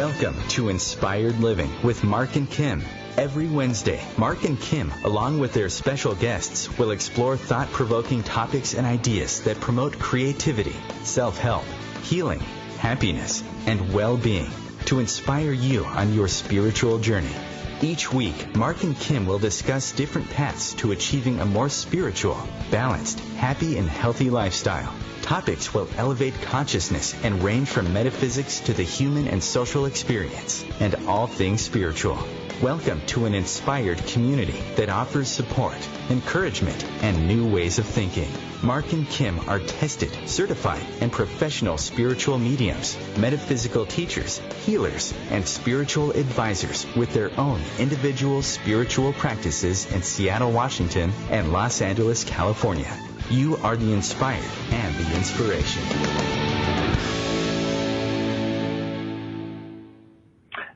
Welcome to Inspired Living with Marc and Kim. Every Wednesday, Marc and Kim, along with their special guests, will explore thought-provoking topics and ideas that promote creativity, self-help, healing, happiness, and well-being to inspire you on your spiritual journey. Each week, Marc and Kim will discuss different paths to achieving a more spiritual, balanced, happy, and healthy lifestyle. Topics will elevate consciousness and range from metaphysics to the human and social experience, and all things spiritual. Welcome to an inspired community that offers support, encouragement, and new ways of thinking. Marc and Kim are tested, certified, and professional spiritual mediums, metaphysical teachers, healers, and spiritual advisors with their own individual spiritual practices in Seattle, Washington, and Los Angeles, California. You are the inspired and the inspiration.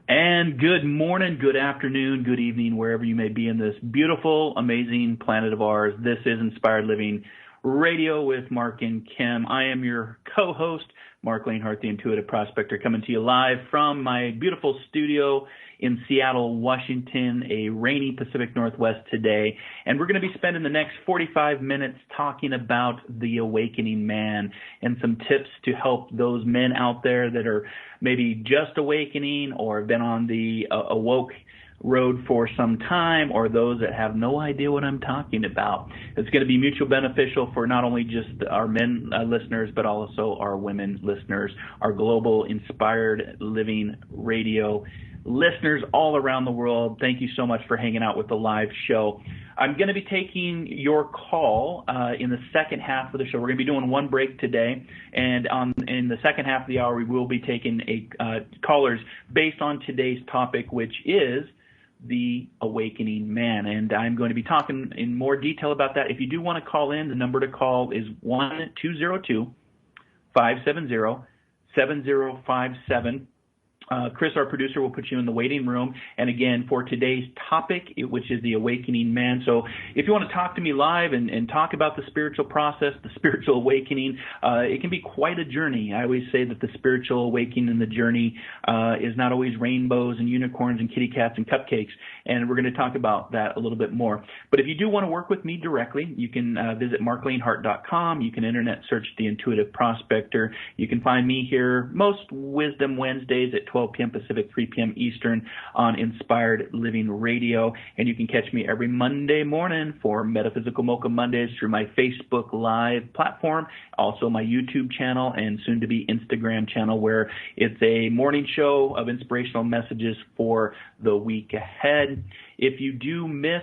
And good morning, good afternoon, good evening, wherever you may be in this beautiful, amazing planet of ours. This is Inspired Living Radio with Marc and Kim. I am your co-host, Marc Lainhart, the Intuitive Prospector, coming to you live from my beautiful studio in Seattle, Washington, a rainy Pacific Northwest today. And we're going to be spending the next 45 minutes talking about the awakening man and some tips to help those men out there that are maybe just awakening or have been on the awoke road for some time, or those that have no idea what I'm talking about. It's going to be mutual beneficial for not only just our men listeners, but also our women listeners, our global Inspired Living Radio listeners all around the world. Thank you so much for hanging out with the live show. I'm going to be taking your call in the second half of the show. We're going to be doing one break today, and in the second half of the hour, we will be taking callers based on today's topic, which is the awakening man. And I'm going to be talking in more detail about that. If you do want to call in, the number to call is 1-202-570-7057. Chris, our producer, will put you in the waiting room. And again, for today's topic, which is the awakening man. So if you want to talk to me live and talk about the spiritual process, the spiritual awakening, it can be quite a journey. I always say that the spiritual awakening and the journey is not always rainbows and unicorns and kitty cats and cupcakes. And we're going to talk about that a little bit more. But if you do want to work with me directly, you can visit marclainhart.com. You can internet search The Intuitive Prospector. You can find me here most Wisdom Wednesdays at 12 p.m. Pacific, 3 p.m. Eastern on Inspired Living Radio. And you can catch me every Monday morning for Metaphysical Mocha Mondays through my Facebook Live platform, also my YouTube channel, and soon to be Instagram channel, where it's a morning show of inspirational messages for the week ahead. If you do miss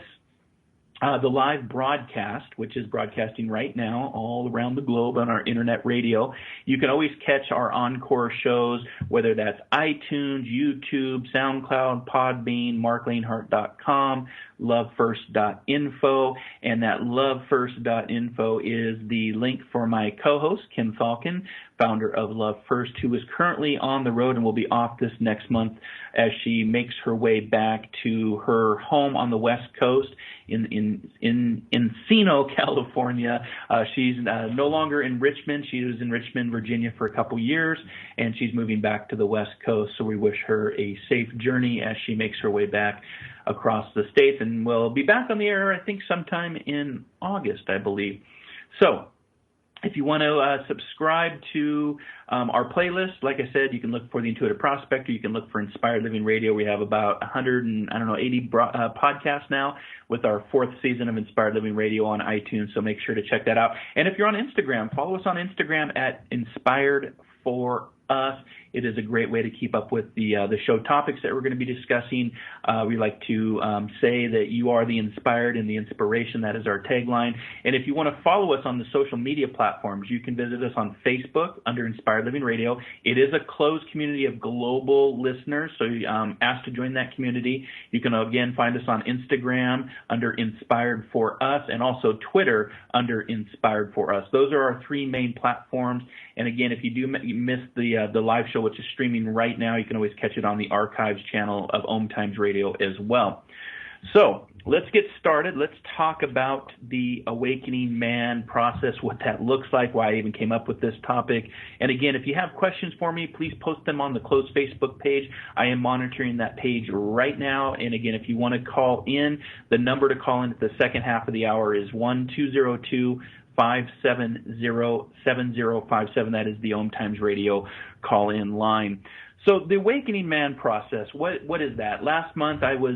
the live broadcast, which is broadcasting right now all around the globe on our internet radio, you can always catch our encore shows, whether that's iTunes, YouTube, SoundCloud, Podbean, marclainhart.com, lovefirst.info, and that lovefirst.info is the link for my co-host, Kim Falcon, founder of Love First, who is currently on the road and will be off this next month as she makes her way back to her home on the West Coast in Encino, California. She's no longer in Richmond. She was in Richmond, Virginia for a couple years, and she's moving back to the West Coast. So we wish her a safe journey as she makes her way back across the states, and we'll be back on the air, I think, sometime in August, I believe. So if you want to subscribe to our playlist, like I said, you can look for The Intuitive Prospector. You can look for Inspired Living Radio. We have about 80 podcasts now with our fourth season of Inspired Living Radio on iTunes, so make sure to check that out. And if you're on Instagram, follow us on Instagram at Inspired for Us. It is a great way to keep up with the show topics that we're going to be discussing. We like to say that you are the inspired and the inspiration. That is our tagline. And if you want to follow us on the social media platforms, you can visit us on Facebook under Inspired Living Radio. It is a closed community of global listeners, so ask to join that community. You can, again, find us on Instagram under Inspired for Us, and also Twitter under Inspired for Us. Those are our three main platforms. And again, if you do miss the live show, which is streaming right now, you can always catch it on the archives channel of OMTimes Radio as well. So let's get started. Let's talk about the awakening man process, what that looks like, why I even came up with this topic. And again, if you have questions for me, please post them on the closed Facebook page. I am monitoring that page right now. And again, if you want to call in, the number to call in at the second half of the hour is 1-202-570-7057. That is the OMTimes radio call-in line. So the awakening man process, what is that? Last month I was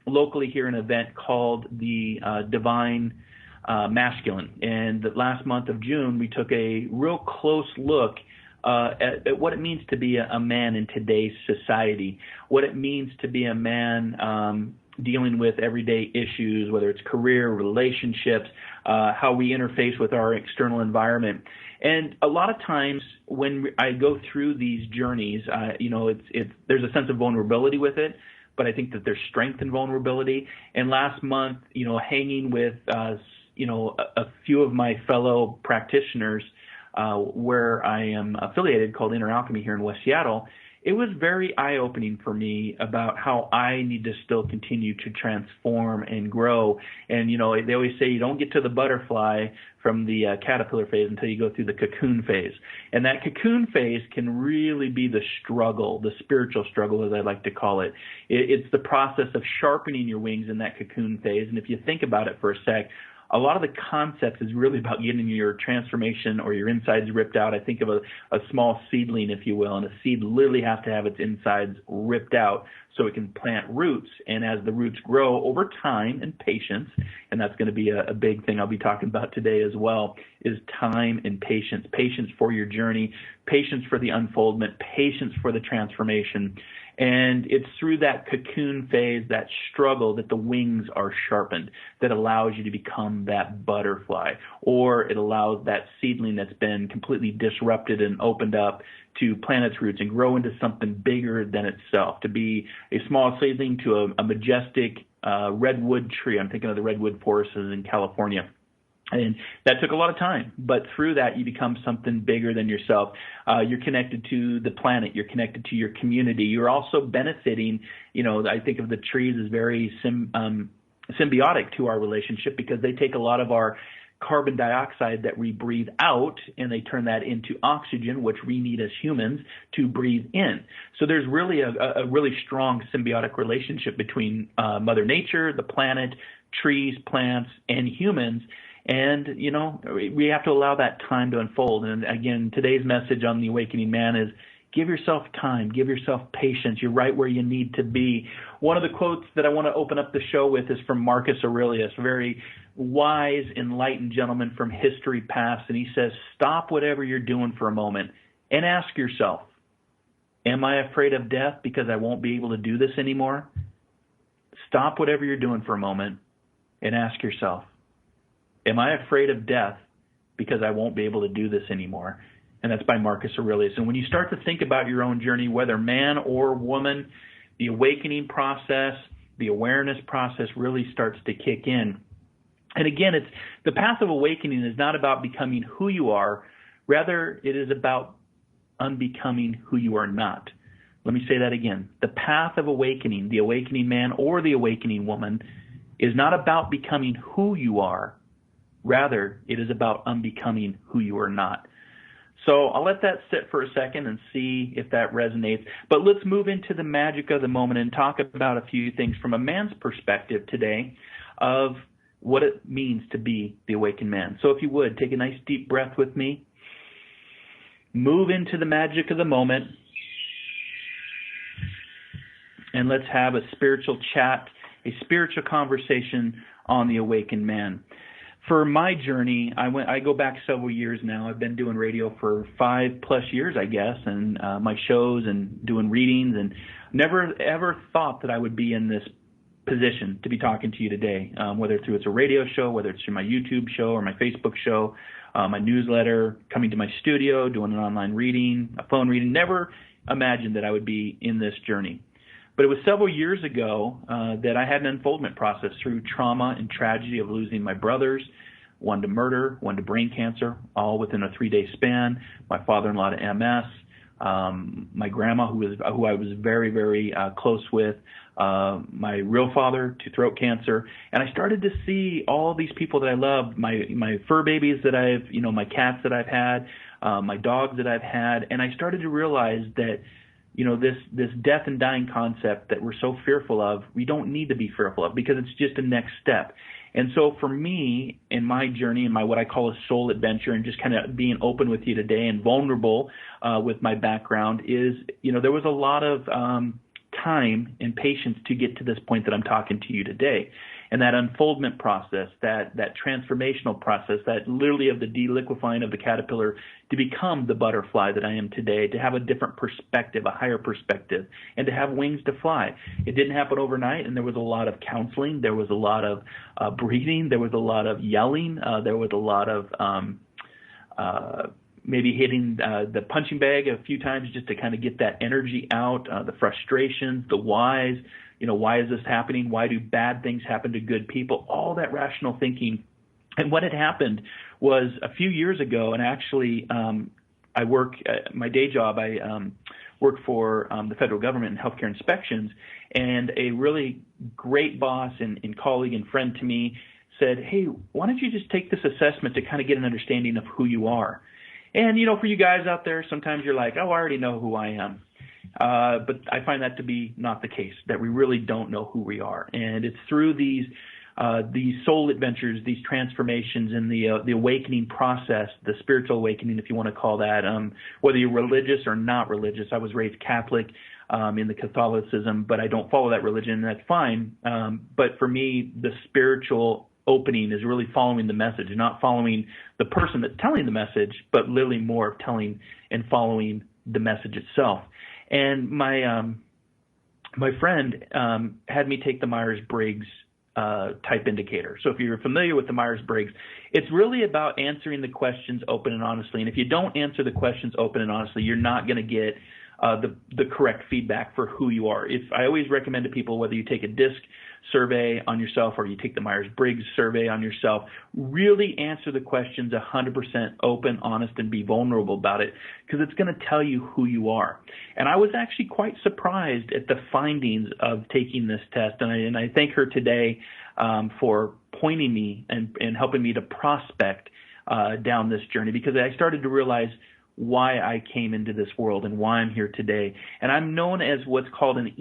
locally here an event called the Divine Masculine. And the last month of June, we took a real close look at what it means to be a man in today's society, what it means to be a man dealing with everyday issues, whether it's career, relationships, how we interface with our external environment. And a lot of times when I go through these journeys, there's a sense of vulnerability with it, but I think that there's strength in vulnerability. And last month, hanging with, a few of my fellow practitioners where I am affiliated called Inner Alchemy here in West Seattle, it was very eye-opening for me about how I need to still continue to transform and grow. And, they always say you don't get to the butterfly from the caterpillar phase until you go through the cocoon phase. And that cocoon phase can really be the struggle, the spiritual struggle, as I like to call it. It's the process of sharpening your wings in that cocoon phase. And if you think about it for a sec, a lot of the concepts is really about getting your transformation or your insides ripped out. I think of a small seedling, if you will, and a seed literally has to have its insides ripped out so it can plant roots. And as the roots grow over time and patience, and that's going to be a big thing I'll be talking about today as well, is time and patience. Patience for your journey, patience for the unfoldment, patience for the transformation. And it's through that cocoon phase, that struggle, that the wings are sharpened, that allows you to become that butterfly, or it allows that seedling that's been completely disrupted and opened up to plant its roots and grow into something bigger than itself, to be a small seedling to a majestic redwood tree. I'm thinking of the redwood forests in California. And that took a lot of time, but through that you become something bigger than yourself. You're connected to the planet. You're connected to your community. You're also benefiting. I think of the trees as very symbiotic to our relationship because they take a lot of our carbon dioxide that we breathe out and they turn that into oxygen, which we need as humans to breathe in. So there's really a really strong symbiotic relationship between Mother Nature, the planet, trees, plants, and humans. And, we have to allow that time to unfold. And again, today's message on the Awakening Man is give yourself time, give yourself patience. You're right where you need to be. One of the quotes that I want to open up the show with is from Marcus Aurelius, a very wise, enlightened gentleman from history past. And he says, stop whatever you're doing for a moment and ask yourself, am I afraid of death because I won't be able to do this anymore? Stop whatever you're doing for a moment and ask yourself, am I afraid of death because I won't be able to do this anymore? And that's by Marcus Aurelius. And when you start to think about your own journey, whether man or woman, the awakening process, the awareness process really starts to kick in. And again, it's the path of awakening is not about becoming who you are. Rather, it is about unbecoming who you are not. Let me say that again. The path of awakening, the awakening man or the awakening woman, is not about becoming who you are. Rather, it is about unbecoming who you are not. So I'll let that sit for a second and see if that resonates. But let's move into the magic of the moment and talk about a few things from a man's perspective today of what it means to be the awakened man. So if you would, take a nice deep breath with me. Move into the magic of the moment. And let's have a spiritual chat, a spiritual conversation on the awakened man. For my journey, I go back several years now. I've been doing radio for 5+ years, I guess, and my shows and doing readings, and never ever thought that I would be in this position to be talking to you today, whether through it's a radio show, whether it's through my YouTube show or my Facebook show, my newsletter, coming to my studio, doing an online reading, a phone reading. Never imagined that I would be in this journey. But it was several years ago that I had an unfoldment process through trauma and tragedy of losing my brothers, one to murder, one to brain cancer, all within a 3-day span, my father-in-law to MS, my grandma, who I was very, very close with, my real father to throat cancer, and I started to see all these people that I loved, my fur babies that my cats that I've had, my dogs that I've had, and I started to realize that, this death and dying concept that we're so fearful of, we don't need to be fearful of, because it's just a next step. And so for me, in my journey, in my what I call a soul adventure, and just kind of being open with you today and vulnerable with my background, is, there was a lot of time and patience to get to this point that I'm talking to you today. And that unfoldment process, that transformational process, that literally of the deliquefying of the caterpillar to become the butterfly that I am today, to have a different perspective, a higher perspective, and to have wings to fly. It didn't happen overnight, and there was a lot of counseling. There was a lot of breathing. There was a lot of yelling. There was a lot of maybe hitting the punching bag a few times just to kind of get that energy out, the frustrations, the whys. Why is this happening? Why do bad things happen to good people? All that rational thinking. And what had happened was a few years ago, and actually I work my day job, I work for the federal government in healthcare inspections, and a really great boss and colleague and friend to me said, hey, why don't you just take this assessment to kind of get an understanding of who you are? And, for you guys out there, sometimes you're like, oh, I already know who I am. But I find that to be not the case, that we really don't know who we are. And it's through these soul adventures, these transformations in the awakening process, the spiritual awakening, if you want to call that, whether you're religious or not religious. I was raised Catholic in the Catholicism, but I don't follow that religion, and that's fine. But for me, the spiritual opening is really following the message, not following the person that's telling the message, but literally more of telling and following the message itself. And my friend had me take the Myers-Briggs type indicator. So if you're familiar with the Myers-Briggs, it's really about answering the questions open and honestly. And if you don't answer the questions open and honestly, you're not going to get the correct feedback for who you are. I always recommend to people, whether you take a DISC survey on yourself or you take the Myers-Briggs survey on yourself, really answer the questions 100% open, honest, and be vulnerable about it, because it's going to tell you who you are. And I was actually quite surprised at the findings of taking this test, and I thank her today for pointing me and helping me to prospect down this journey, because I started to realize why I came into this world and why I'm here today. And I'm known as what's called an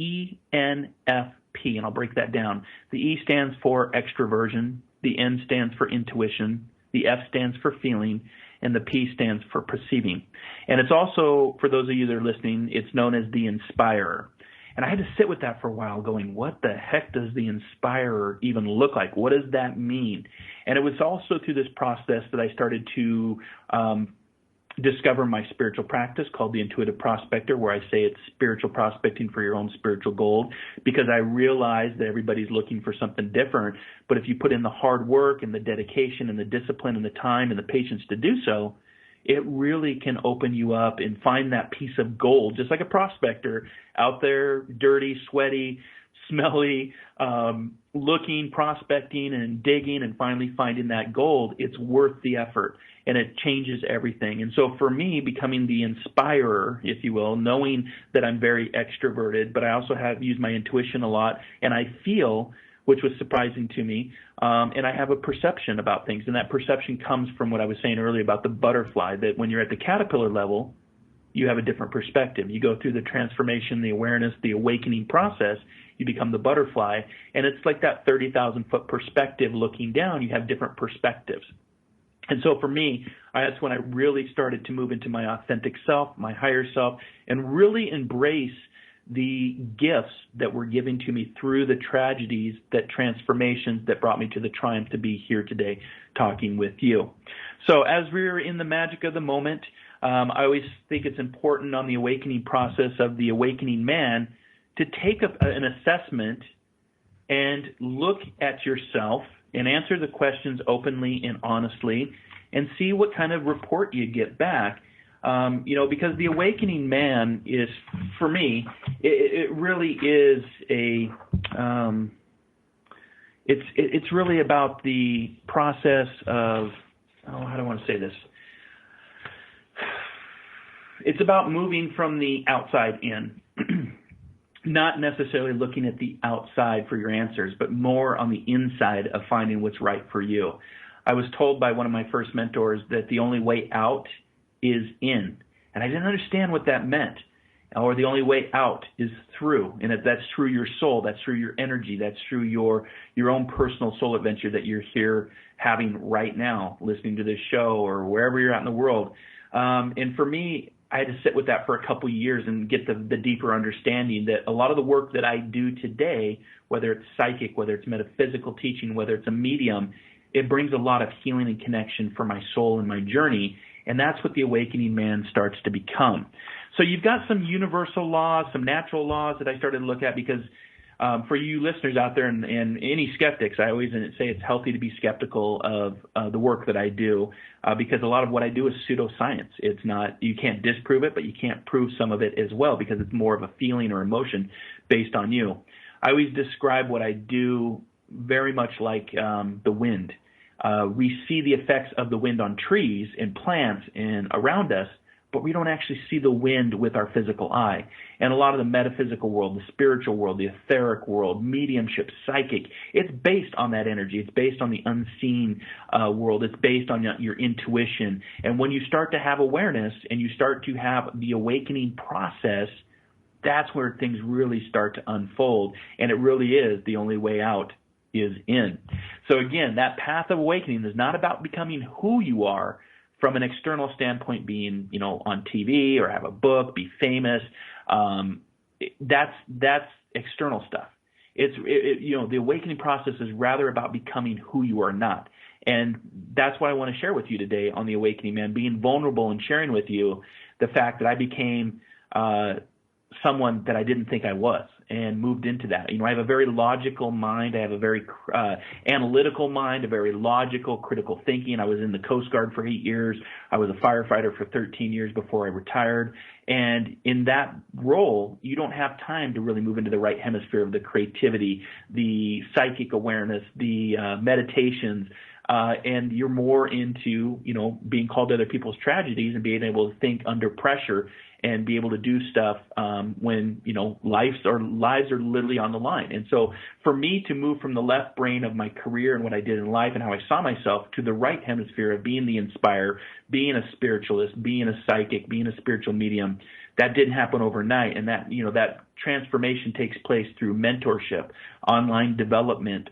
ENFP, and I'll break that down. The E stands for extroversion, the N stands for intuition, the F stands for feeling, and the P stands for perceiving. And it's also, for those of you that are listening, it's known as the inspirer. And I had to sit with that for a while going, what the heck does the inspirer even look like? What does that mean? And it was also through this process that I started to discover my spiritual practice called the Intuitive Prospector, where I say it's spiritual prospecting for your own spiritual gold, because I realized that everybody's looking for something different. But if you put in the hard work and the dedication and the discipline and the time and the patience to do so, it really can open you up and find that piece of gold, just like a prospector out there, dirty, sweaty, smelly, looking, prospecting, and digging, and finally finding that gold. It's worth the effort, and it changes everything. And so for me, becoming the inspirer, if you will, knowing that I'm very extroverted, but I also have used my intuition a lot, and I feel, which was surprising to me, and I have a perception about things, and that perception comes from what I was saying earlier about the butterfly, that when you're at the caterpillar level, you have a different perspective. You go through the transformation, the awareness, the awakening process, you become the butterfly, and it's like that 30,000-foot perspective looking down. You have different perspectives. And so for me, that's when I really started to move into my authentic self, my higher self, and really embrace the gifts that were given to me through the tragedies, that transformations that brought me to the triumph to be here today talking with you. So as we're in the magic of the moment, I always think it's important on the awakening process of the awakening man to take an assessment and look at yourself and answer the questions openly and honestly and see what kind of report you get back. Because the awakening man is, for me, it really is it's really about the process of, how do I want to say this? It's about moving from the outside in, not necessarily looking at the outside for your answers, but more on the inside of finding what's right for you. I was told by one of my first mentors that the only way out is in, and I didn't understand what that meant. Or the only way out is through, and that's through your soul, that's through your energy, that's through your own personal soul adventure that you're here having right now, listening to this show or wherever you're at in the world. And for me, I had to sit with that for a couple of years and get the deeper understanding that a lot of the work that I do today, whether it's psychic, whether it's metaphysical teaching, whether it's a medium, it brings a lot of healing and connection for my soul and my journey, and that's what the awakening man starts to become. So you've got some universal laws, some natural laws that I started to look at because for you listeners out there and any skeptics, I always say it's healthy to be skeptical of the work that I do because a lot of what I do is pseudoscience. It's not, you can't disprove it, but you can't prove some of it as well because it's more of a feeling or emotion based on you. I always describe what I do very much like the wind. We see the effects of the wind on trees and plants and around us, but we don't actually see the wind with our physical eye. And a lot of the metaphysical world, the spiritual world, the etheric world, mediumship, psychic, it's based on that energy. It's based on the unseen world. It's based on your intuition. And when you start to have awareness and you start to have the awakening process, that's where things really start to unfold. And it really is the only way out is in. So again, that path of awakening is not about becoming who you are, from an external standpoint, being, on TV or have a book, be famous, that's external stuff. The awakening process is rather about becoming who you are not. And that's what I want to share with you today on The Awakening Man, being vulnerable and sharing with you the fact that I became someone that I didn't think I was and moved into that. I have a very logical mind. I have a very analytical mind, a very logical, critical thinking. I was in the Coast Guard for 8 years. I was a firefighter for 13 years before I retired. And in that role, you don't have time to really move into the right hemisphere of the creativity, the psychic awareness, the meditations, and you're more into, being called to other people's tragedies and being able to think under pressure and be able to do stuff when, lives are literally on the line. And so for me to move from the left brain of my career and what I did in life and how I saw myself to the right hemisphere of being the inspirer, being a spiritualist, being a psychic, being a spiritual medium, that didn't happen overnight. And that, that transformation takes place through mentorship, online development,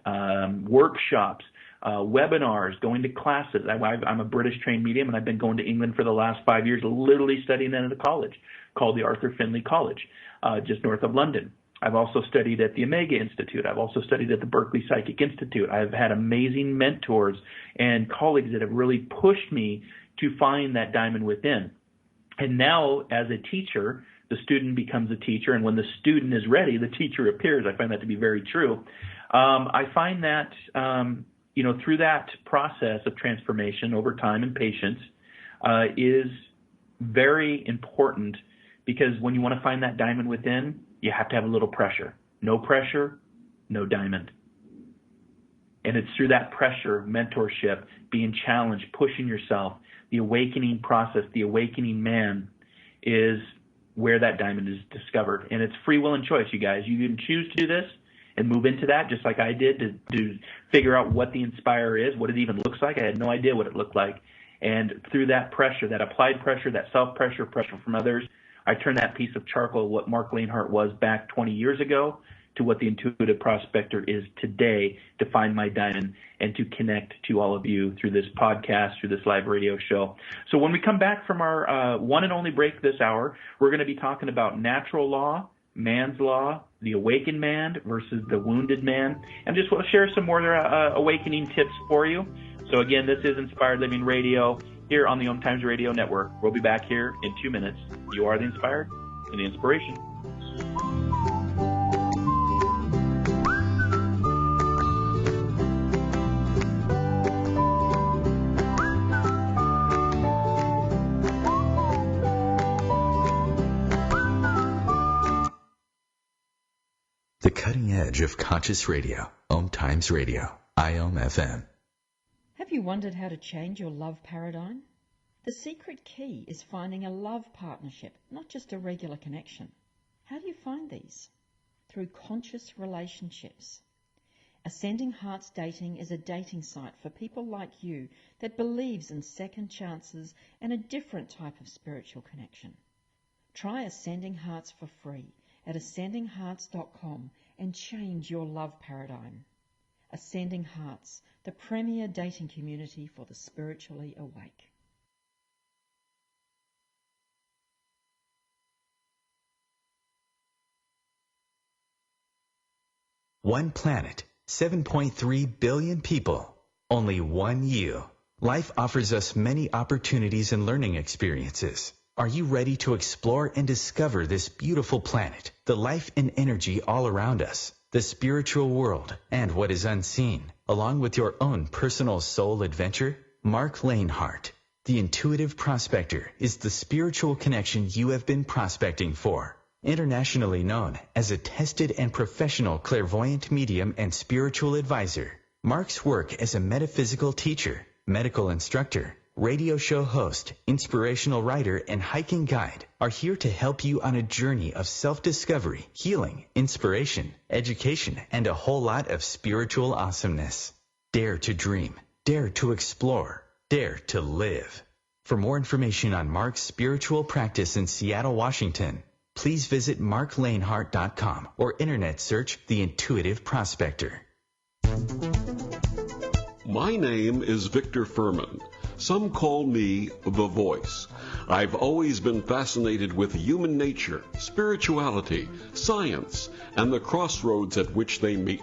workshops, webinars, going to classes. I'm a British trained medium, and I've been going to England for the last 5 years, literally studying at a college called the Arthur Findlay College, just north of London. I've also studied at the Omega Institute. I've also studied at the Berkeley Psychic Institute. I've had amazing mentors and colleagues that have really pushed me to find that diamond within. And now, as a teacher, the student becomes a teacher, and when the student is ready, the teacher appears. I find that to be very true. I find that through that process of transformation over time and patience is very important, because when you want to find that diamond within, you have to have a little pressure. No pressure, no diamond. And it's through that pressure, mentorship, being challenged, pushing yourself, the awakening process, the awakening man is where that diamond is discovered. And it's free will and choice, you guys. You can choose to do this and move into that, just like I did, to figure out what the inspirer is, what it even looks like. I had no idea what it looked like. And through that pressure, that applied pressure, that self-pressure, pressure from others, I turned that piece of charcoal, what Marc Lainhart was back 20 years ago, to what the intuitive prospector is today, to find my diamond and to connect to all of you through this podcast, through this live radio show. So when we come back from our one and only break this hour, we're going to be talking about natural law, man's law, the awakened man versus the wounded man, and just want to share some more awakening tips for you. So again, this is Inspired Living Radio here on the OMTimes Radio Network. We'll be back here in 2 minutes. You are the inspired and the inspiration. The cutting edge of conscious radio. OMTimes Radio. IOM FM. Have you wondered how to change your love paradigm? The secret key is finding a love partnership, not just a regular connection. How do you find these? Through conscious relationships. Ascending Hearts Dating is a dating site for people like you that believes in second chances and a different type of spiritual connection. Try Ascending Hearts for free at ascendinghearts.com and change your love paradigm. Ascending Hearts, the premier dating community for the spiritually awake. One planet, 7.3 billion people, only one you. Life offers us many opportunities and learning experiences. Are you ready to explore and discover this beautiful planet, the life and energy all around us, the spiritual world, and what is unseen, along with your own personal soul adventure? Marc Lainhart, the intuitive prospector, is the spiritual connection you have been prospecting for. Internationally known as a tested and professional clairvoyant medium and spiritual advisor, Marc's work as a metaphysical teacher, medical instructor, radio show host, inspirational writer, and hiking guide are here to help you on a journey of self-discovery, healing, inspiration, education, and a whole lot of spiritual awesomeness. Dare to dream. Dare to explore. Dare to live. For more information on Marc's spiritual practice in Seattle, Washington, please visit marclainhart.com or internet search The Intuitive Prospector. My name is Victor Furman. Some call me the Voice. I've always been fascinated with human nature, spirituality, science, and the crossroads at which they meet.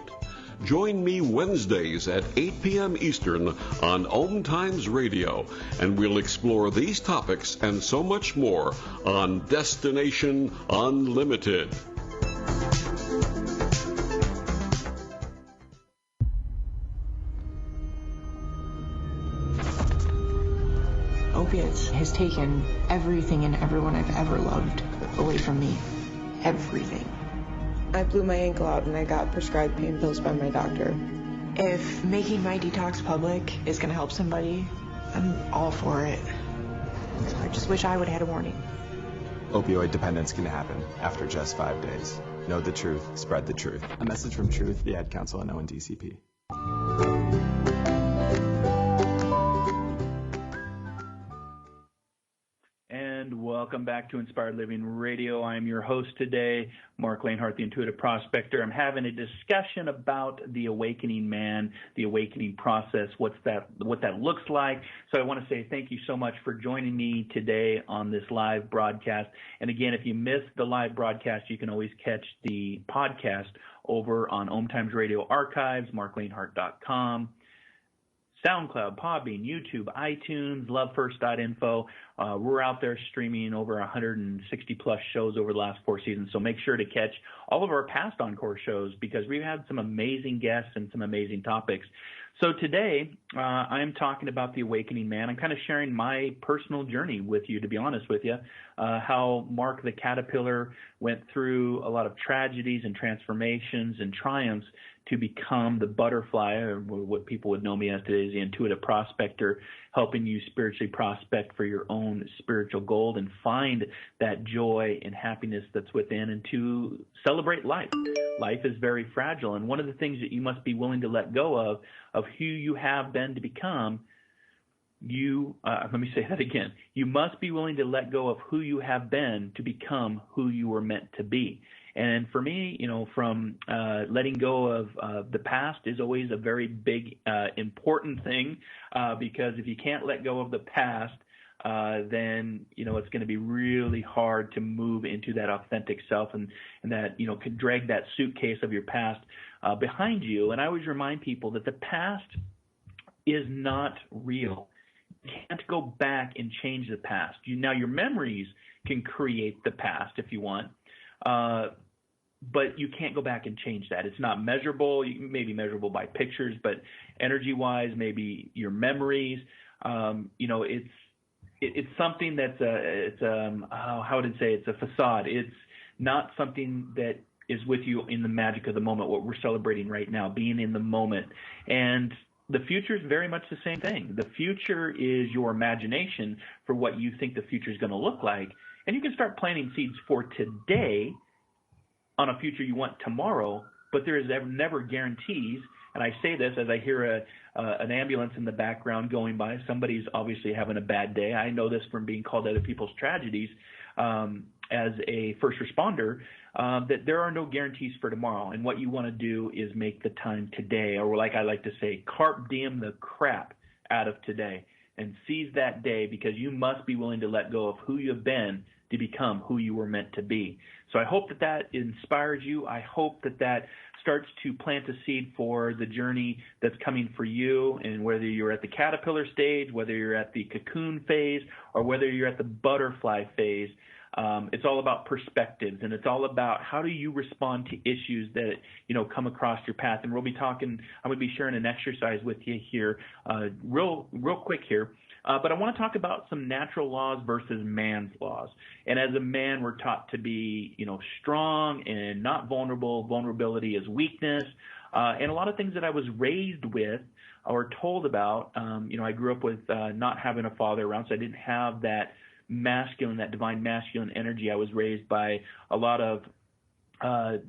Join me Wednesdays at 8 p.m. Eastern on OMTimes Radio, and we'll explore these topics and so much more on Destination Unlimited. Opiates has taken everything and everyone I've ever loved away from me. Everything. I blew my ankle out and I got prescribed pain pills by my doctor. If making my detox public is going to help somebody, I'm all for it. I just wish I would have had a warning. Opioid dependence can happen after just 5 days. Know the truth, spread the truth. A message from Truth, the Ad Council, and ONDCP. And welcome back to Inspired Living Radio. I'm your host today, Marc Lainhart, the Intuitive Prospector. I'm having a discussion about the awakening man, the awakening process, what that looks like. So I want to say thank you so much for joining me today on this live broadcast. And again, if you missed the live broadcast, you can always catch the podcast over on OMTimes Radio Archives, marclainhart.com. SoundCloud, Podbean, YouTube, iTunes, lovefirst.info. We're out there streaming over 160 plus shows over the last 4 seasons. So make sure to catch all of our past Encore shows because we've had some amazing guests and some amazing topics. So today, I'm talking about the awakening man. I'm kind of sharing my personal journey with you, to be honest with you, how Mark the Caterpillar went through a lot of tragedies and transformations and triumphs to become the butterfly, or what people would know me as today as the Intuitive Prospector, helping you spiritually prospect for your own spiritual gold and find that joy and happiness that's within and to celebrate life. Life is very fragile, and one of the things that you must be willing to let go of who you have been to become, let me say that again. You must be willing to let go of who you have been to become who you were meant to be. And for me, from letting go of the past is always a very big, important thing, because if you can't let go of the past, then, it's going to be really hard to move into that authentic self and that, could drag that suitcase of your past behind you. And I always remind people that the past is not real. You can't go back and change the past. Now, your memories can create the past if you want. But you can't go back and change that. It's not measurable. You may be measurable by pictures, but energy-wise, maybe your memories. It's something that's how would I say? It's a facade. It's not something that is with you in the magic of the moment. What we're celebrating right now, being in the moment, and the future is very much the same thing. The future is your imagination for what you think the future is going to look like. And you can start planting seeds for today on a future you want tomorrow, but there is never guarantees. And I say this as I hear an ambulance in the background going by. Somebody's obviously having a bad day. I know this from being called out of people's tragedies as a first responder, that there are no guarantees for tomorrow. And what you want to do is make the time today, or like I like to say, carpe diem the crap out of today and seize that day, because you must be willing to let go of who you have been to become who you were meant to be. So I hope that that inspires you. I hope that that starts to plant a seed for the journey that's coming for you, and whether you're at the caterpillar stage, whether you're at the cocoon phase, or whether you're at the butterfly phase. It's all about perspectives, and it's all about how do you respond to issues that, you know, come across your path. And we'll be talking, I'm going to be sharing an exercise with you here real quick here. But I want to talk about some natural laws versus man's laws. And as a man, we're taught to be, you know, strong and not vulnerable. Vulnerability is weakness. And a lot of things that I was raised with or told about, you know, I grew up with not having a father around, so I didn't have that masculine, that divine masculine energy. I was raised by a lot of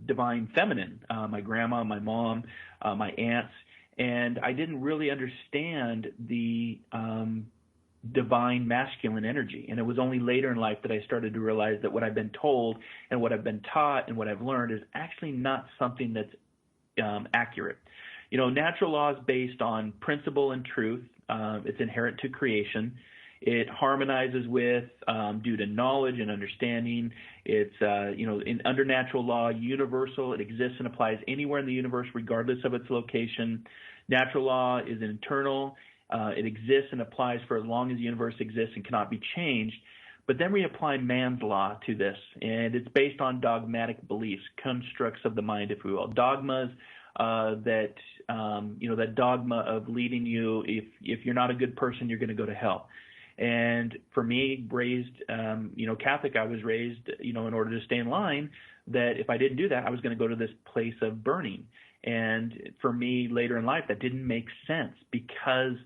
divine feminine, my grandma, my mom, my aunts, and I didn't really understand the divine masculine energy. And it was only later in life that I started to realize that what I've been told and what I've been taught and what I've learned is actually not something that's accurate. You know, natural law is based on principle and truth. It's inherent to creation. It harmonizes with due to knowledge and understanding. It's, you know, under natural law, universal. It exists and applies anywhere in the universe, regardless of its location. Natural law is internal. It exists and applies for as long as the universe exists and cannot be changed. But then we apply man's law to this, and it's based on dogmatic beliefs, constructs of the mind, if we will, dogmas that, you know, that dogma of leading you, if you're not a good person, you're going to go to hell. And for me, raised, you know, Catholic, I was raised, you know, in order to stay in line, that if I didn't do that, I was going to go to this place of burning. And for me, later in life, that didn't make sense because,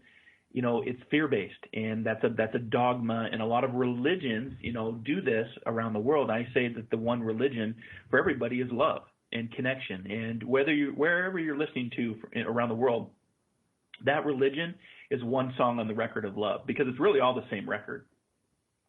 you know, it's fear-based, and that's a dogma. And a lot of religions, you know, do this around the world. I say that the one religion for everybody is love and connection. And wherever you're listening to around the world, that religion is one song on the record of love, because it's really all the same record.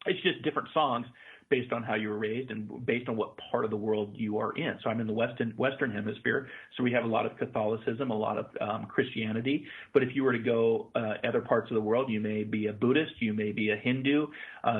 It's just different songs based on how you were raised and based on what part of the world you are in. So I'm in the Western Hemisphere, so we have a lot of Catholicism, a lot of Christianity. But if you were to go other parts of the world, you may be a Buddhist, you may be a Hindu,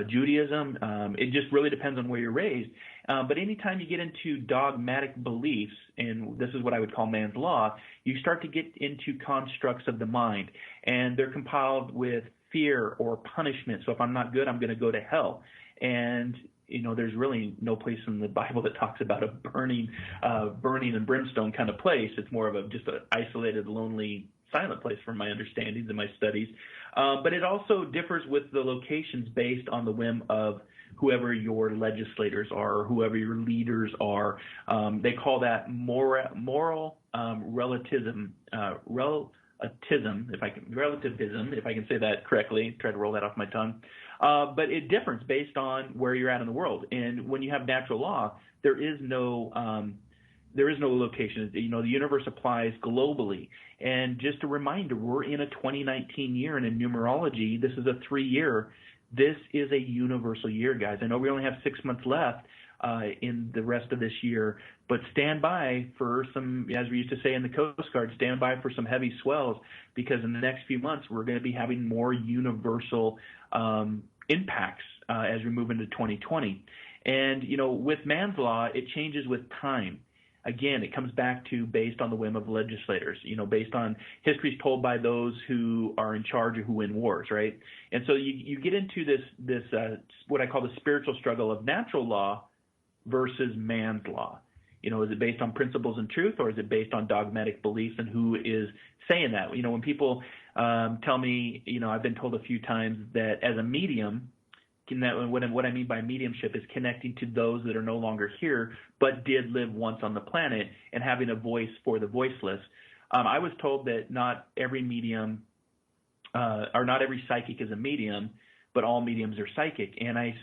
Judaism. It just really depends on where you're raised. But anytime you get into dogmatic beliefs, and this is what I would call man's law, you start to get into constructs of the mind, and they're compiled with fear or punishment. So if I'm not good, I'm going to go to hell. And you know, there's really no place in the Bible that talks about a burning and brimstone kind of place. It's more of just an isolated, lonely, silent place from my understandings and my studies. But it also differs with the locations based on the whim of whoever your legislators are or whoever your leaders are. They call that moral relativism, if I can say that correctly. Try to roll that off my tongue. But it differs based on where you're at in the world. And when you have natural law, there is no location. You know, the universe applies globally. And just a reminder, we're in a 2019 year, and in numerology, this is a 3-year. This is a universal year, guys. I know we only have 6 months left in the rest of this year, but stand by for some, as we used to say in the Coast Guard, stand by for some heavy swells, because in the next few months we're going to be having more universal impacts as we move into 2020. And, you know, with man's law, it changes with time. Again, it comes back to based on the whim of legislators, you know, based on histories told by those who are in charge or who win wars, right? And so you get into this what I call the spiritual struggle of natural law versus man's law. You know, is it based on principles and truth, or is it based on dogmatic beliefs, and who is saying that? You know, when people tell me, you know, I've been told a few times that as a medium, what I mean by mediumship is connecting to those that are no longer here but did live once on the planet and having a voice for the voiceless. I was told that not every medium or not every psychic is a medium, but all mediums are psychic. And I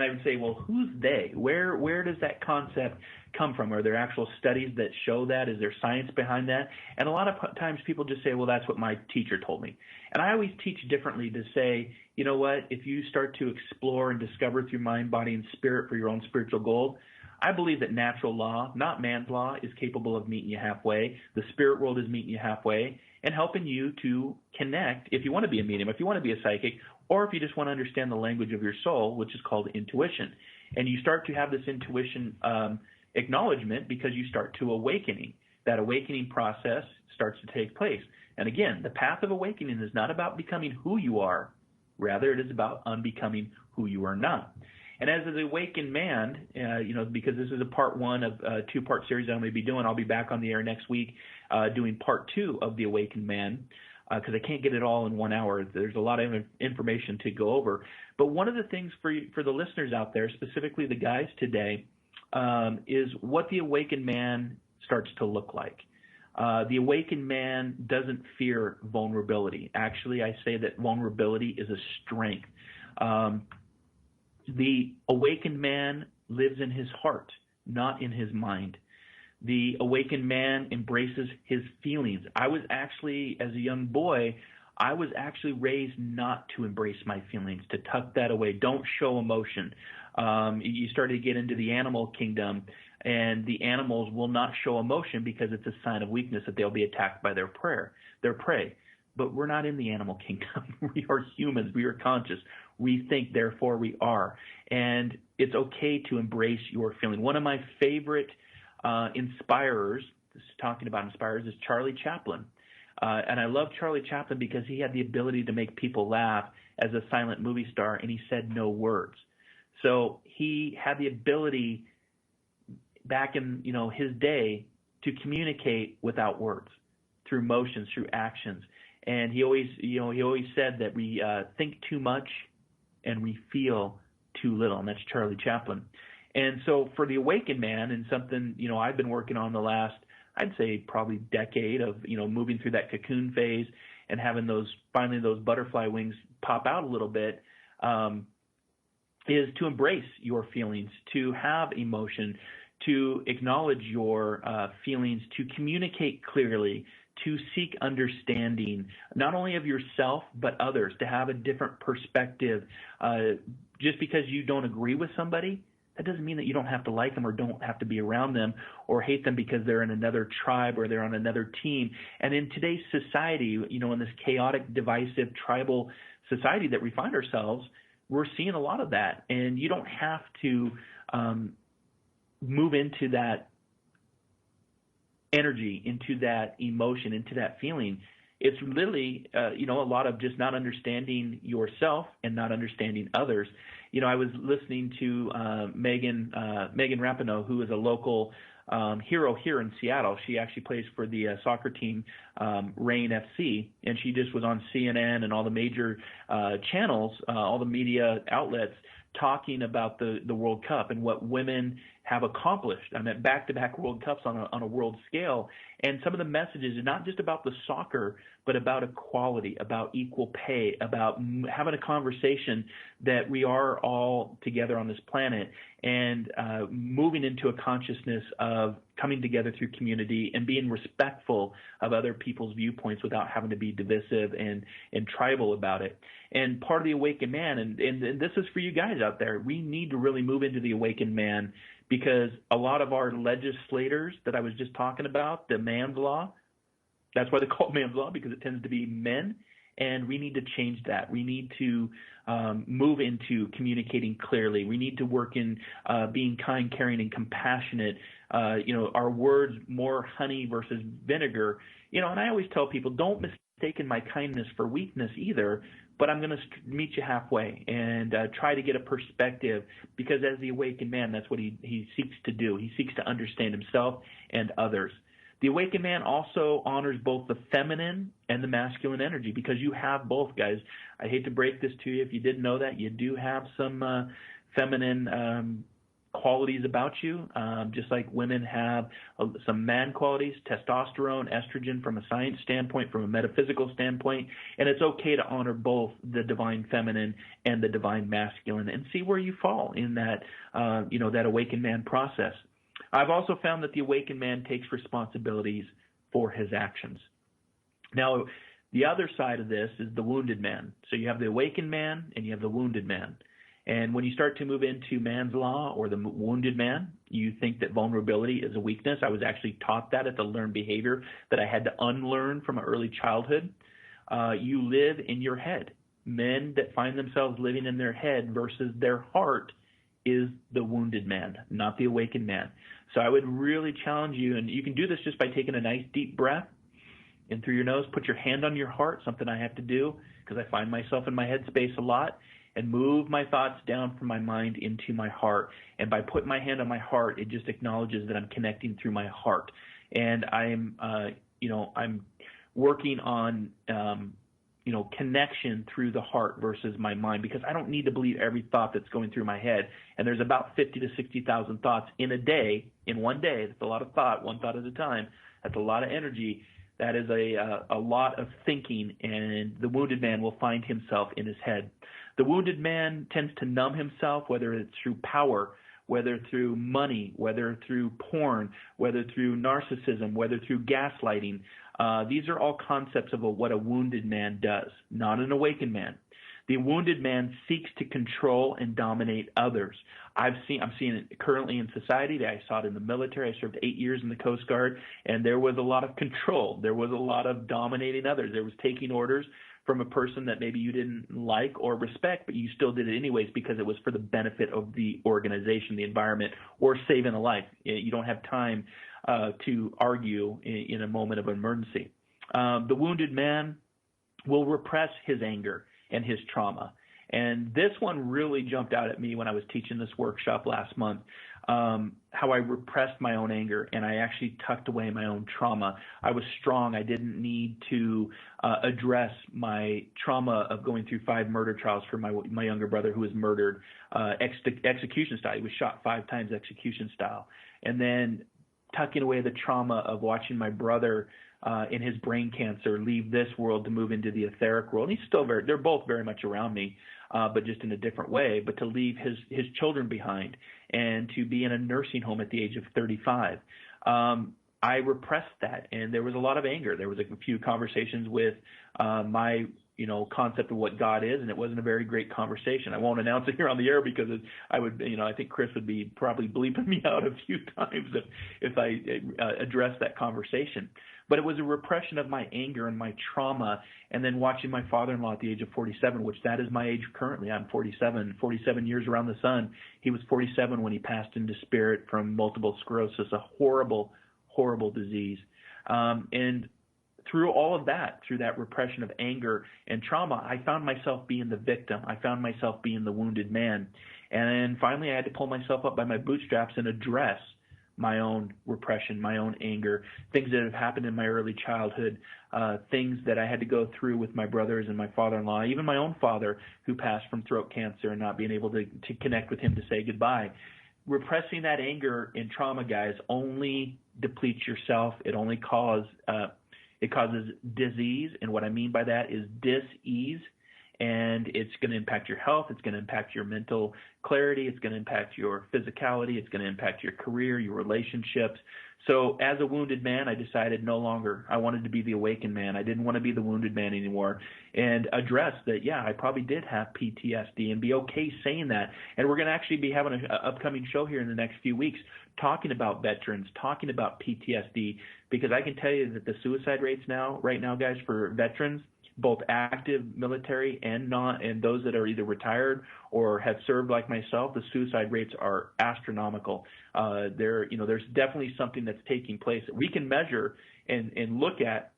would say, well, who's they? Where does that concept come from? Are there actual studies that show that? Is there science behind that? And a lot of times people just say, well, that's what my teacher told me. And I always teach differently to say, you know what, if you start to explore and discover through mind, body, and spirit for your own spiritual goal, I believe that natural law, not man's law, is capable of meeting you halfway. The spirit world is meeting you halfway and helping you to connect if you want to be a medium, if you want to be a psychic, or if you just want to understand the language of your soul, which is called intuition. And you start to have this intuition acknowledgement because you start to awakening. That awakening process starts to take place. And again, the path of awakening is not about becoming who you are. Rather, it is about unbecoming who you are not. And as an awakened man, because this is a part one of a two-part series I'm going to be doing, I'll be back on the air next week doing part two of the awakened man because I can't get it all in 1 hour. There's a lot of information to go over. But one of the things for the listeners out there, specifically the guys today, is what the awakened man starts to look like. The awakened man doesn't fear vulnerability. Actually, I say that vulnerability is a strength. The awakened man lives in his heart, not in his mind. The awakened man embraces his feelings. I was actually, as a young boy, I was actually raised not to embrace my feelings, to tuck that away. Don't show emotion. You start to get into the animal kingdom, and the animals will not show emotion because it's a sign of weakness that they'll be attacked by their prey. But we're not in the animal kingdom. We are humans. We are conscious. We think, therefore we are. And it's okay to embrace your feeling. One of my favorite inspirers, talking about inspirers, is Charlie Chaplin. And I love Charlie Chaplin because he had the ability to make people laugh as a silent movie star, and he said no words. So he had the ability back in his day to communicate without words, through motions, through actions. And he always said that we think too much and we feel too little, and that's Charlie Chaplin. And so for the awakened man, and something I've been working on the last, I'd say probably decade of moving through that cocoon phase and having those butterfly wings pop out a little bit, is to embrace your feelings, to have emotion, to acknowledge your feelings, to communicate clearly, to seek understanding, not only of yourself, but others, to have a different perspective. Just because you don't agree with somebody, that doesn't mean that you don't have to like them or don't have to be around them or hate them because they're in another tribe or they're on another team. And in today's society, in this chaotic, divisive, tribal society that we find ourselves, we're seeing a lot of that. And you don't have to move into that energy, into that emotion, into that feeling. It's literally, a lot of just not understanding yourself and not understanding others. I was listening to Megan Rapinoe, who is a local hero here in Seattle. She actually plays for the soccer team, Reign FC, and she just was on CNN and all the major channels, all the media outlets, talking about the World Cup and what women have accomplished. I mean, back-to-back World Cups on a world scale. And some of the messages are not just about the soccer, but about equality, about equal pay, about having a conversation that we are all together on this planet and moving into a consciousness of coming together through community and being respectful of other people's viewpoints without having to be divisive and tribal about it. And part of the awakened man, and this is for you guys out there, we need to really move into the awakened man, because a lot of our legislators that I was just talking about, the man's law, that's why they call it man's law, because it tends to be men, and we need to change that. We need to move into communicating clearly. We need to work in being kind, caring, and compassionate. Our words, more honey versus vinegar. And I always tell people, don't mistake my kindness for weakness either, but I'm going to meet you halfway and try to get a perspective, because as the awakened man, that's what he seeks to do. He seeks to understand himself and others. The awakened man also honors both the feminine and the masculine energy, because you have both, guys. I hate to break this to you. If you didn't know that, you do have some feminine qualities about you, just like women have some man qualities, testosterone, estrogen from a science standpoint, from a metaphysical standpoint, and it's okay to honor both the divine feminine and the divine masculine and see where you fall in that, that awakened man process. I've also found that the awakened man takes responsibilities for his actions. Now, the other side of this is the wounded man. So you have the awakened man and you have the wounded man. And when you start to move into man's law or the wounded man, you think that vulnerability is a weakness. I was actually taught that at the learned behavior that I had to unlearn from early childhood. You live in your head. Men that find themselves living in their head versus their heart is the wounded man, not the awakened man. So I would really challenge you, and you can do this just by taking a nice deep breath in through your nose. Put your hand on your heart, something I have to do because I find myself in my head space a lot, and move my thoughts down from my mind into my heart. And by putting my hand on my heart, it just acknowledges that I'm connecting through my heart. And I'm working on, connection through the heart versus my mind, because I don't need to believe every thought that's going through my head. And there's about 50 to 60,000 thoughts in a day, in one day. That's a lot of thought, one thought at a time. That's a lot of energy. That is a lot of thinking, and the wounded man will find himself in his head. The wounded man tends to numb himself, whether it's through power, whether through money, whether through porn, whether through narcissism, whether through gaslighting. These are all concepts of what a wounded man does, not an awakened man. The wounded man seeks to control and dominate others. I'm seeing it currently in society. I saw it in the military. I served 8 years in the Coast Guard, and there was a lot of control. There was a lot of dominating others. There was taking orders from a person that maybe you didn't like or respect, but you still did it anyways because it was for the benefit of the organization, the environment, or saving a life. You don't have time to argue in a moment of emergency. The wounded man will repress his anger and his trauma. And this one really jumped out at me when I was teaching this workshop last month, how I repressed my own anger and I actually tucked away my own trauma. I was strong. I didn't need to address my trauma of going through 5 murder trials for my younger brother who was murdered execution style. He was shot 5 times execution style. And then tucking away the trauma of watching my brother in his brain cancer leave this world to move into the etheric world. And he's still they're both very much around me, but just in a different way, but to leave his children behind and to be in a nursing home at the age of 35. I repressed that, and there was a lot of anger. There was a few conversations with my concept of what God is, and it wasn't a very great conversation. I won't announce it here on the air because I think Chris would be probably bleeping me out a few times if I addressed that conversation. But it was a repression of my anger and my trauma, and then watching my father-in-law at the age of 47, which that is my age currently. I'm 47 years around the sun. He was 47 when he passed into spirit from multiple sclerosis, a horrible, horrible disease. And through all of that, through that repression of anger and trauma, I found myself being the victim. I found myself being the wounded man. And then finally I had to pull myself up by my bootstraps and address my own repression, my own anger, things that have happened in my early childhood, things that I had to go through with my brothers and my father-in-law, even my own father who passed from throat cancer and not being able to connect with him to say goodbye. Repressing that anger and trauma, guys, only depletes yourself. It only causes disease, and what I mean by that is dis-ease, and it's going to impact your health. It's going to impact your mental clarity. It's going to impact your physicality. It's going to impact your career, your relationships. So as a wounded man, I decided no longer. I wanted to be the awakened man. I didn't want to be the wounded man anymore, and address that, yeah, I probably did have PTSD, and be okay saying that. And we're going to actually be having an upcoming show here in the next few weeks talking about veterans, talking about PTSD, because I can tell you that the suicide rates right now, guys, for veterans, both active military and those that are either retired or have served like myself, the suicide rates are astronomical. There's definitely something that's taking place that we can measure and look at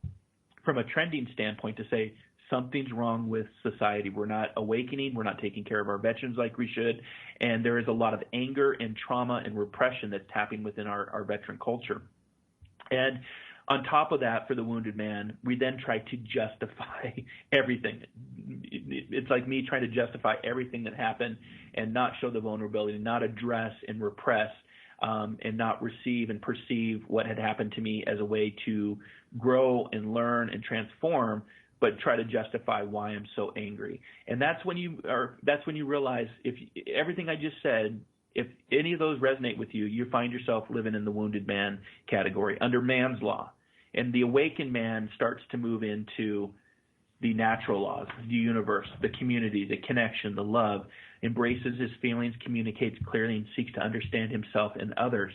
from a trending standpoint to say something's wrong with society. We're not awakening. We're not taking care of our veterans like we should. And there is a lot of anger and trauma and repression that's tapping within our veteran culture. And on top of that, for the wounded man, we then try to justify everything. it's like me trying to justify everything that happened and not show the vulnerability, not address and repress, and not receive and perceive what had happened to me as a way to grow and learn and transform, but try to justify why I'm so angry. And that's when you realize, if everything I just said, if any of those resonate with you, you find yourself living in the wounded man category under man's law. And the awakened man starts to move into the natural laws, the universe, the community, the connection, the love, embraces his feelings, communicates clearly, and seeks to understand himself and others.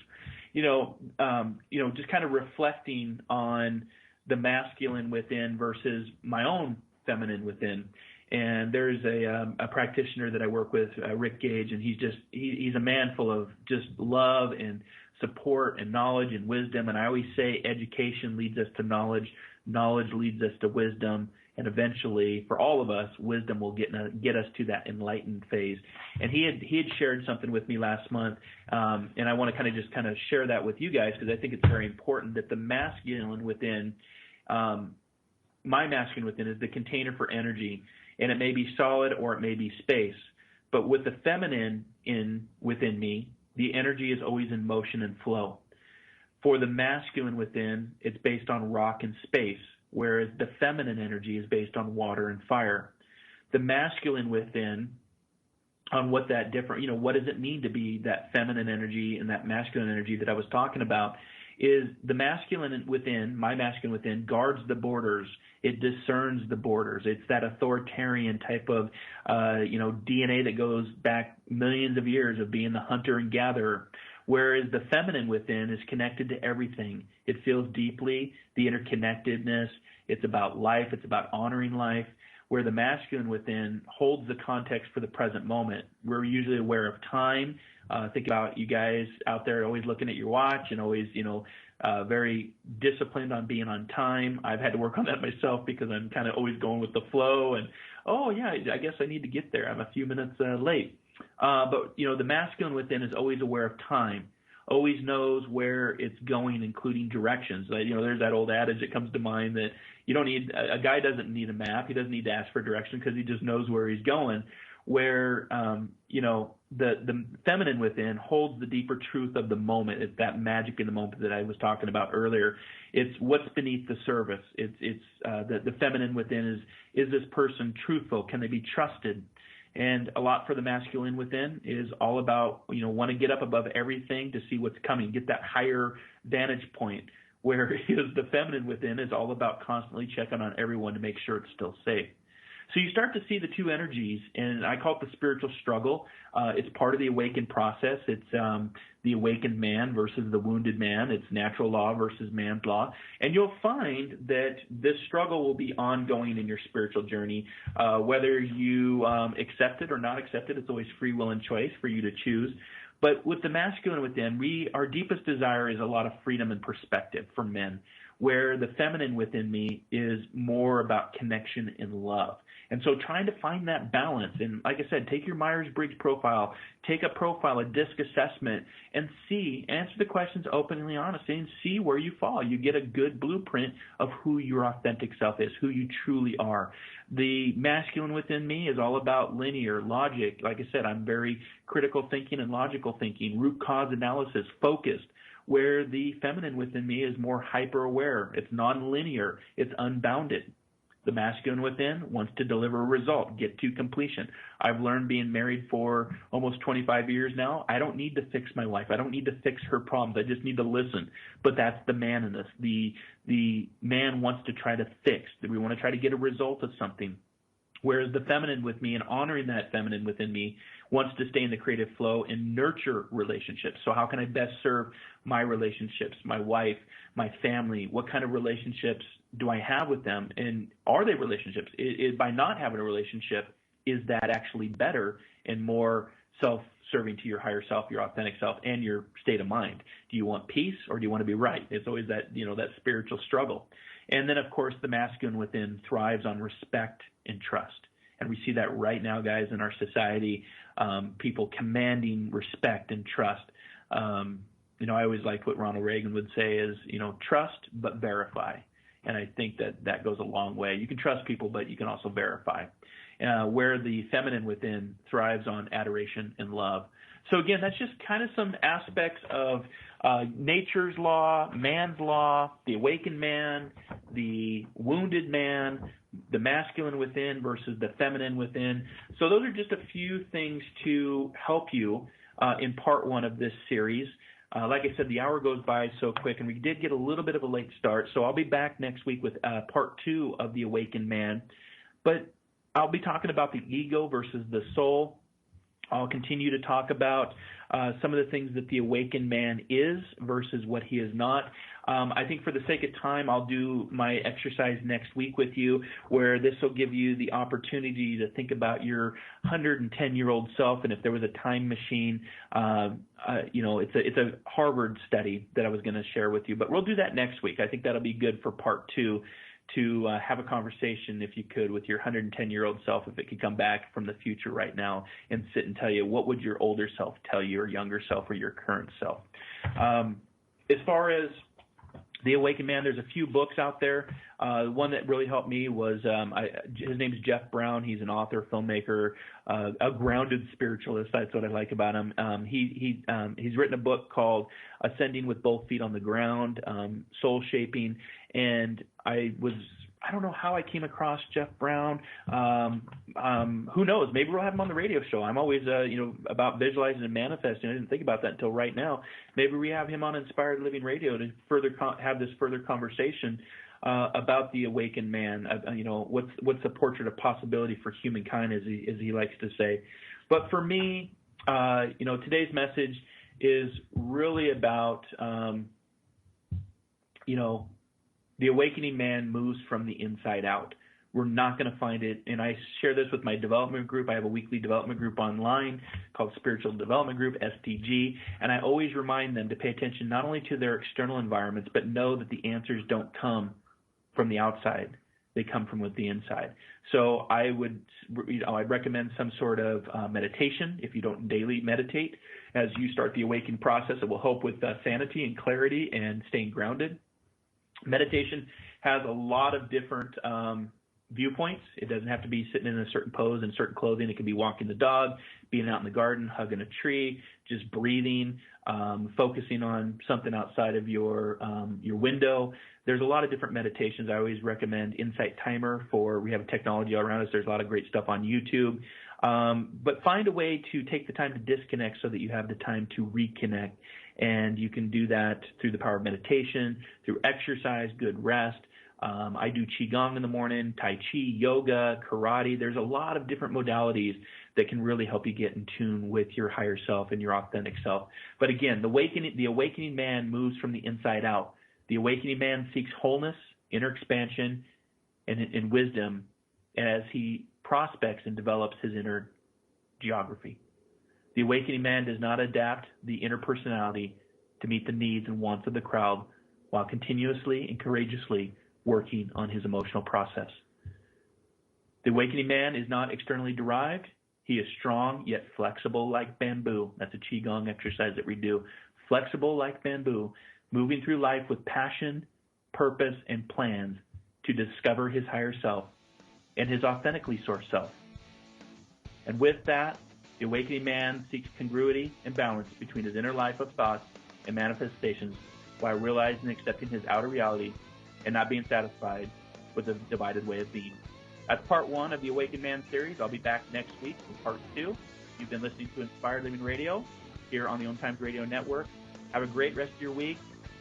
Just kind of reflecting on the masculine within versus my own feminine within. And there's a practitioner that I work with, Rick Gage, and he's a man full of just love and support and knowledge and wisdom. And I always say education leads us to knowledge, knowledge leads us to wisdom, and eventually, for all of us, wisdom will get us to that enlightened phase. And he had shared something with me last month, and I want to kind of share that with you guys, because I think it's very important that the masculine within, my masculine within, is the container for energy, and it may be solid or it may be space. But with the feminine within me, the energy is always in motion and flow. For the masculine within, it's based on rock and space, whereas the feminine energy is based on water and fire. The masculine within, on what that different, what does it mean to be that feminine energy and that masculine energy that I was talking about, is the masculine within, my masculine within, guards the borders. It discerns the borders. It's that authoritarian type of, DNA that goes back millions of years of being the hunter and gatherer. Whereas the feminine within is connected to everything. It feels deeply the interconnectedness. It's about life. It's about honoring life. Where the masculine within holds the context for the present moment. We're usually aware of time. Think about you guys out there always looking at your watch and always, very disciplined on being on time. I've had to work on that myself because I'm kind of always going with the flow and, I guess I need to get there. I'm a few minutes late. But the masculine within is always aware of time, always knows where it's going, including directions. There's that old adage that comes to mind that a guy doesn't need a map. He doesn't need to ask for direction because he just knows where he's going. Where, the feminine within holds the deeper truth of the moment. It's that magic in the moment that I was talking about earlier. It's what's beneath the surface. It's the feminine within is this person truthful? Can they be trusted? And a lot for the masculine within is all about, want to get up above everything to see what's coming, get that higher vantage point, whereas the feminine within is all about constantly checking on everyone to make sure it's still safe. So you start to see the two energies, and I call it the spiritual struggle. It's part of the awakened process. It's the awakened man versus the wounded man. It's natural law versus man's law. And you'll find that this struggle will be ongoing in your spiritual journey. Whether you accept it or not accept it, it's always free will and choice for you to choose. But with the masculine within, our deepest desire is a lot of freedom and perspective for men, where the feminine within me is more about connection and love. And so trying to find that balance, and like I said, take your Myers-Briggs profile, take a profile, a DISC assessment, and answer the questions openly, honestly, and see where you fall. You get a good blueprint of who your authentic self is, who you truly are. The masculine within me is all about linear logic. Like I said, I'm very critical thinking and logical thinking, root cause analysis, focused. Where the feminine within me is more hyper-aware. It's non-linear. It's unbounded. The masculine within wants to deliver a result, get to completion. I've learned being married for almost 25 years now, I don't need to fix my wife. I don't need to fix her problems. I just need to listen. But that's the man in us. The man wants to try to fix. We want to try to get a result of something. Whereas the feminine with me, and honoring that feminine within me, wants to stay in the creative flow and nurture relationships. So how can I best serve my relationships, my wife, my family? What kind of relationships do I have with them? And are they relationships? By not having a relationship, is that actually better and more self-serving to your higher self, your authentic self, and your state of mind? Do you want peace or do you want to be right? It's always that, that spiritual struggle. And then, of course, the masculine within thrives on respect and trust. And we see that right now, guys, in our society, people commanding respect and trust. I always liked what Ronald Reagan would say is, trust but verify. And I think that goes a long way. You can trust people, but you can also verify. Where the feminine within thrives on adoration and love. So again, that's just kind of some aspects of nature's law, man's law, the awakened man, the wounded man, the masculine within versus the feminine within. So those are just a few things to help you in part one of this series. Like I said, the hour goes by so quick, and we did get a little bit of a late start. So I'll be back next week with part two of the awakened man. But I'll be talking about the ego versus the soul. I'll continue to talk about some of the things that the awakened man is versus what he is not. I think for the sake of time, I'll do my exercise next week with you, where this will give you the opportunity to think about your 110-year-old self, and if there was a time machine, it's a Harvard study that I was going to share with you. But we'll do that next week. I think that'll be good for part two, to have a conversation, if you could, with your 110-year-old self, if it could come back from the future right now and sit and tell you, what would your older self tell you, or younger self, or your current self. As far as the awakened man, there's a few books out there. One that really helped me was, his name is Jeff Brown. He's an author, filmmaker, a grounded spiritualist. That's what I like about him. He's written a book called Ascending with Both Feet on the Ground, Soul Shaping. And I don't know how I came across Jeff Brown. Who knows? Maybe we'll have him on the radio show. I'm always, about visualizing and manifesting. I didn't think about that until right now. Maybe we have him on Inspired Living Radio to further have this further conversation about the awakened man. What's the portrait of possibility for humankind, as he likes to say. But for me, today's message is really about, the awakening man moves from the inside out. We're not going to find it, and I share this with my development group. I have a weekly development group online called Spiritual Development Group, SDG, and I always remind them to pay attention not only to their external environments, but know that the answers don't come from the outside. They come from within the inside. So I'd recommend some sort of meditation. If you don't daily meditate, as you start the awakening process, it will help with sanity and clarity and staying grounded. Meditation has a lot of different viewpoints. It doesn't have to be sitting in a certain pose and certain clothing. It can be walking the dog, being out in the garden, hugging a tree, just breathing, focusing on something outside of your window. There's a lot of different meditations. I always recommend Insight Timer we have technology all around us. There's a lot of great stuff on YouTube. But find a way to take the time to disconnect so that you have the time to reconnect. And you can do that through the power of meditation, through exercise, good rest. I do Qigong in the morning, Tai Chi, yoga, karate. There's a lot of different modalities that can really help you get in tune with your higher self and your authentic self. But again, the awakening man moves from the inside out. The awakening man seeks wholeness, inner expansion, and wisdom as he prospects and develops his inner geography. The awakening man does not adapt the inner personality to meet the needs and wants of the crowd while continuously and courageously working on his emotional process. The awakening man is not externally derived. He is strong yet flexible like bamboo. That's a Qigong exercise that we do. Flexible like bamboo, moving through life with passion, purpose, and plans to discover his higher self and his authentically sourced self. And with that, the awakening man seeks congruity and balance between his inner life of thoughts and manifestations while realizing and accepting his outer reality and not being satisfied with a divided way of being. That's part one of the Awakened Man series. I'll be back next week with part two. You've been listening to Inspired Living Radio here on the OMTimes Radio Network. Have a great rest of your week.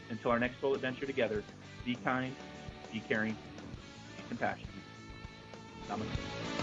Until our next soul adventure together, be kind, be caring, be compassionate. Namaste.